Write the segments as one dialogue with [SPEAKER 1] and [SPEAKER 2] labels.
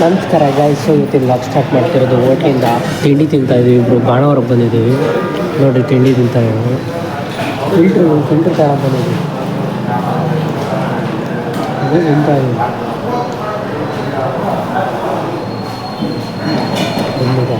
[SPEAKER 1] ನಮಸ್ಕಾರ ಗಾಯ್ಸು, ಇವತ್ತಿನ log start ಮಾಡ್ತಿರೋದು ಹೋಟ್ಲಿಂದ. ತಿಂಡಿ ತಿಂತಾಯಿದ್ದೀವಿ. ಇಬ್ಬರು ಬಾಣವ್ರಿಗೆ ಬಂದಿದ್ದೀವಿ. ನೋಡಿರಿ ತಿಂಡಿ ತಿಂತಾಯಿದ್ದೀವಿ. ಫಿಲ್ಟ್ರ್ ತಗೊಂಡು ಬಂದಿದ್ದೀವಿ. ಅದೇ ತಿಂತಾಯಿದ್ದೀವಿ. ಬಂದಿದೆ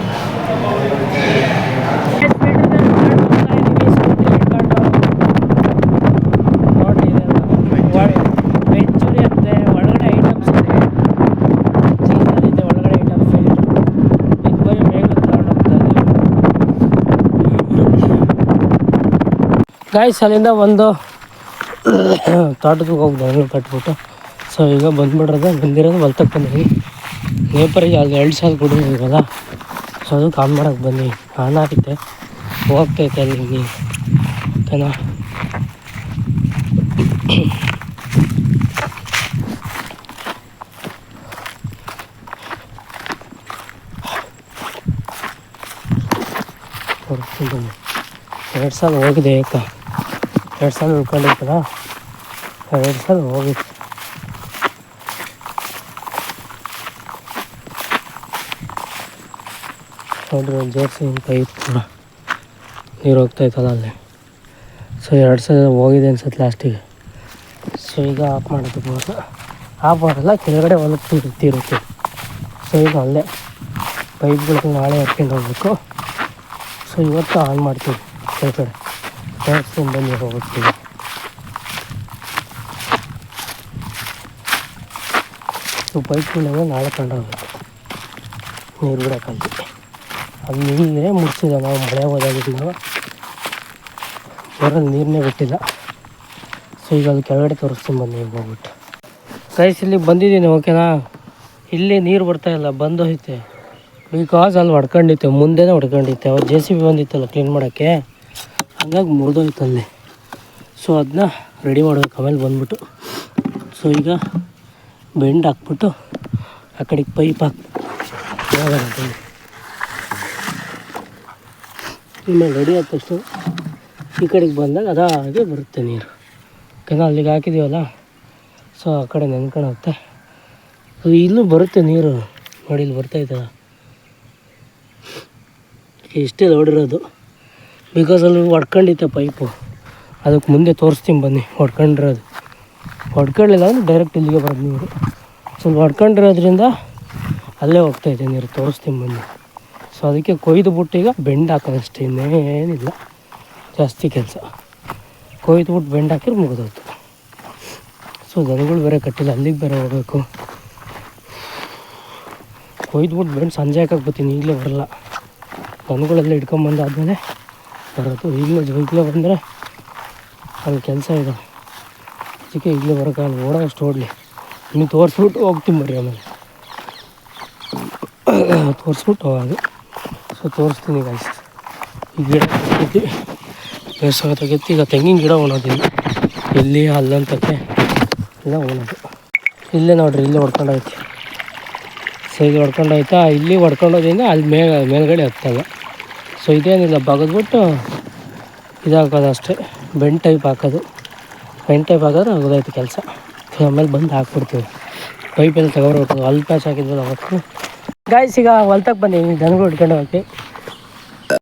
[SPEAKER 1] ಗಾಯ್ಸ್. ಅಲ್ಲಿಂದ ಒಂದು ತೋಟಕ್ಕೆ ಹೋಗ್ದು ಕಟ್ಬಿಟ್ಟು. ಸೊ ಈಗ ಬಂದಿರೋದು ಹೊಲ್ತಕ್ಕೆ ಬಂದಿವಿ. ನೇಪರಿಗೆ ಅದು 2 ಸಾಲ ಕುಡಿಯೋದಲ್ಲ. ಸೊ ಅದು ಕಾಮ್ ಮಾಡೋಕ್ಕೆ ಬನ್ನಿ. ಆನ್ ಆಗುತ್ತೆ, ಹೋಗ್ತೈತೆ ಅಲ್ಲಿ ನೀರು ಓಕೆನಾ. ಬನ್ನಿ. 2 ಸಾಲ ಹೋಗಿದೆ. 2 ಸಾಲ ಉಳ್ಕೊಂಡಿರ್ತದ. 2 ಸಾಲ ಹೋಗಿತ್ತು. ನೋಡ್ರಿ, ಒಂದು ಜೋಡಿಸಿ ಪೈಪ್ ಕೂಡ ನೀರು ಹೋಗ್ತಾಯಿತ್ತಲ್ಲ ಅಲ್ಲಿ. ಸೊ 2 ಸಾಲ ಹೋಗಿದೆ ಅನ್ಸುತ್ತೆ ಲಾಸ್ಟಿಗೆ. ಸೊ ಈಗ ಆಫ್ ಮಾಡೋದು ಬೋರ್. ಆಫ್ ಮಾಡಲ್ಲ, ಕೆಳಗಡೆ ಹೊಲಕ್ಕೆ ಇರುತ್ತೆ. ಸೊ ಈಗ ಅಲ್ಲೇ ಪೈಪ್ಗಳಿಗೆ ನಾಳೆ ಹಾಕ್ಕೊಂಡು ಹೋಗ್ಬೇಕು. ಸೊ ಇವತ್ತು ಆನ್ ಮಾಡ್ತೀವಿ. ಕೆಳಗಡೆ ಬಂದು ಹೋಗ್ತೀವಿ. ಸೊ ಪೈಪ್ಗಳನ್ನ ನಾಳೆ ಕಂಡು ಹೋಗ್ಬೇಕು ನೀರು ಬಿಡೋಕ್ಕಂತ. ಅದು ನೀರೇ ಮುಡ್ಸಿಲ್ಲ. ನಾವು ಮಳೆ ಹೋದಾಗಿದ್ದಾಗ ಬರೋದು ನೀರನ್ನೇ ಬಿಟ್ಟಿಲ್ಲ. ಸೊ ಈಗ ಅದು ಕೆಳಗಡೆ ತೋರಿಸ್ತೀನಿ ಬನ್ನಿ ಹೋಗ್ಬಿಟ್ಟು. ಗೈಸ್, ಇಲ್ಲಿ ಬಂದಿದ್ದೀನಿ ಓಕೆನಾ. ಇಲ್ಲಿ ನೀರು ಬರ್ತಾಯಿಲ್ಲ, ಬಂದು ಹೋಯ್ತೆ. ಬಿಕಾಸ್ ಅಲ್ಲಿ ಹೊಡ್ಕೊಂಡಿತ್ತೆ, ಮುಂದೆನೇ ಹೊಡ್ಕೊಂಡಿತ್ತೆ. ಅವ್ರು JCB ಬಂದಿತ್ತಲ್ಲ ಕ್ಲೀನ್ ಮಾಡೋಕ್ಕೆ, ಹಂಗಾಗಿ ಮುರಿದೋಯ್ತು ಅಲ್ಲಿ. ಸೊ ಅದನ್ನ ರೆಡಿ ಮಾಡೋಕ್ಕೆ ಆಮೇಲೆ ಬಂದ್ಬಿಟ್ಟು. ಸೊ ಈಗ ಬೆಂಡ್ ಹಾಕ್ಬಿಟ್ಟು ಆ ಕಡೆಗೆ ಪೈಪ್ ಹಾಕಿ ಇನ್ನು ರೆಡಿ ಆದ ತಕ್ಷಣ ಈ ಕಡೆಗೆ ಬಂದಾಗ ಅದಾಗೆ ಬರುತ್ತೆ ನೀರು. ಓಕೆನಾ. ಅಲ್ಲಿಗೆ ಹಾಕಿದ್ದೀವಲ್ಲ, ಸೊ ಆ ಕಡೆ ನೆನ್ಕೊಳುತ್ತೆ. ಇಲ್ಲೂ ಬರುತ್ತೆ ನೀರು. ನೋಡಿ, ಇಲ್ಲಿ ಬರ್ತಾಯಿದ್ದಲ್ಲ. ಇಷ್ಟೇ ನೋಡಿರೋದು. ಬಿಕಾಸ್ ಅಲ್ಲಿ ಹೊಡ್ಕೊಂಡಿತ್ತೆ ಪೈಪು. ಅದಕ್ಕೆ ಮುಂದೆ ತೋರಿಸ್ತೀನಿ ಬನ್ನಿ. ಹೊಡ್ಕೊಳ್ಳಿಲ್ಲ ಅಂದರೆ ಡೈರೆಕ್ಟ್ ಇಲ್ಲಿಗೆ ಬರೋದು ನೀರು. ಸ್ವಲ್ಪ ಹೊಡ್ಕೊಂಡಿರೋದ್ರಿಂದ ಅಲ್ಲೇ ಹೋಗ್ತಾಯಿದೆ ನೀರು. ತೋರಿಸ್ತೀನಿ ಬನ್ನಿ. ಸೊ ಅದಕ್ಕೆ ಕೊಯ್ದು ಬಿಟ್ಟು ಈಗ ಬೆಂಡ್ ಹಾಕೋದಷ್ಟೇ, ಇನ್ನೇನಿಲ್ಲ ಜಾಸ್ತಿ ಕೆಲಸ. ಕೊಯ್ದು ಬಿಟ್ಟು ಬೆಂಡ್ ಹಾಕಿದ್ರೆ ಮುಗಿದೋಯ್ತು. ಸೊ ದನಗಳು ಬೇರೆ ಕಟ್ಟಿಲ್ಲ, ಅಲ್ಲಿಗೆ ಬೇರೆ ಹೋಗಬೇಕು. ಕೊಯ್ದು ಬಿಟ್ಟು ಬೆಂಡ್ ಸಂಜೆ ಹಾಕಕ್ಕೆ ಬರ್ತೀನಿ, ಈಗಲೇ ಬರಲ್ಲ. ದನಗಳೆಲ್ಲ ಹಿಡ್ಕೊಂಬಂದಾದ್ಮೇಲೆ ಬರೋದು. ಈಗಲೇ ಬಂದರೆ ಅಲ್ಲಿ ಕೆಲಸ ಇದೆ. ಅದಕ್ಕೆ ಈಗಲೇ ಬರೋಕ್ಕಾಗಲ್ಲ. ಓಡೋಷ್ಟು ಓಡಲಿ. ನೀವು ತೋರಿಸ್ಬಿಟ್ಟು ಹೋಗ್ತೀನಿ ಬರ್ರಿ. ಆಮೇಲೆ ತೋರಿಸ್ಬಿಟ್ಟು ಹೋಗೋದು. ಸೊ ತೋರಿಸ್ತೀನಿ ಗಾಯ್ಸ್. ಈ ಗಿಡ ತೆಗಿತಿ ಬೇಸಾಗತ್ತಾಗೈತಿ. ಈಗ ತೆಂಗಿನ ಗಿಡ ಒಣೋದಿಲ್ಲ. ಇಲ್ಲಿ ಅಲ್ಲಂತಕ್ಕೆ ಎಲ್ಲ ಒಣೋದು. ಇಲ್ಲೇ ನೋಡ್ರಿ, ಇಲ್ಲೇ ಹೊಡ್ಕೊಂಡೋಯ್ತು. ಸೊ ಇದು ಹೊಡ್ಕೊಂಡೋಯ್ತಾ. ಇಲ್ಲಿ ಹೊಡ್ಕೊಂಡೋದ್ರಿಂದ ಅಲ್ಲಿ ಮೇಲ್ಗಡೆ ಹತ್ತಲ್ಲ. ಸೊ ಇದೇನಿಲ್ಲ, ಬಗದ್ಬಿಟ್ಟು ಇದಾಕೋದು ಅಷ್ಟೇ. ಬೆಂಡ್ ಟೈಪ್ ಹಾಕೋದು. ಬೆಂಡ್ ಟೈಪ್ ಹಾಕಿದ್ರೆ ಆಗೋದಾಯ್ತು ಕೆಲಸ. ಆಮೇಲೆ ಬಂದು ಹಾಕ್ಬಿಡ್ತೀವಿ. ಪೈಪೆಲ್ಲ ತಗೊಬರ್ಬೇಕು. ಅಲ್ಲಿ ಪ್ಯಾಚ್ ಹಾಕಿದ್ವಲ್ಲ ಅವತ್ತು. ಗಾಯ್ಸ್, ಈಗ ಹೊಲ್ತಕ್ಕೆ ಬನ್ನಿ. ದನಗಳು ಹಿಡ್ಕೊಂಡು ಹೋಗ್ತೀವಿ.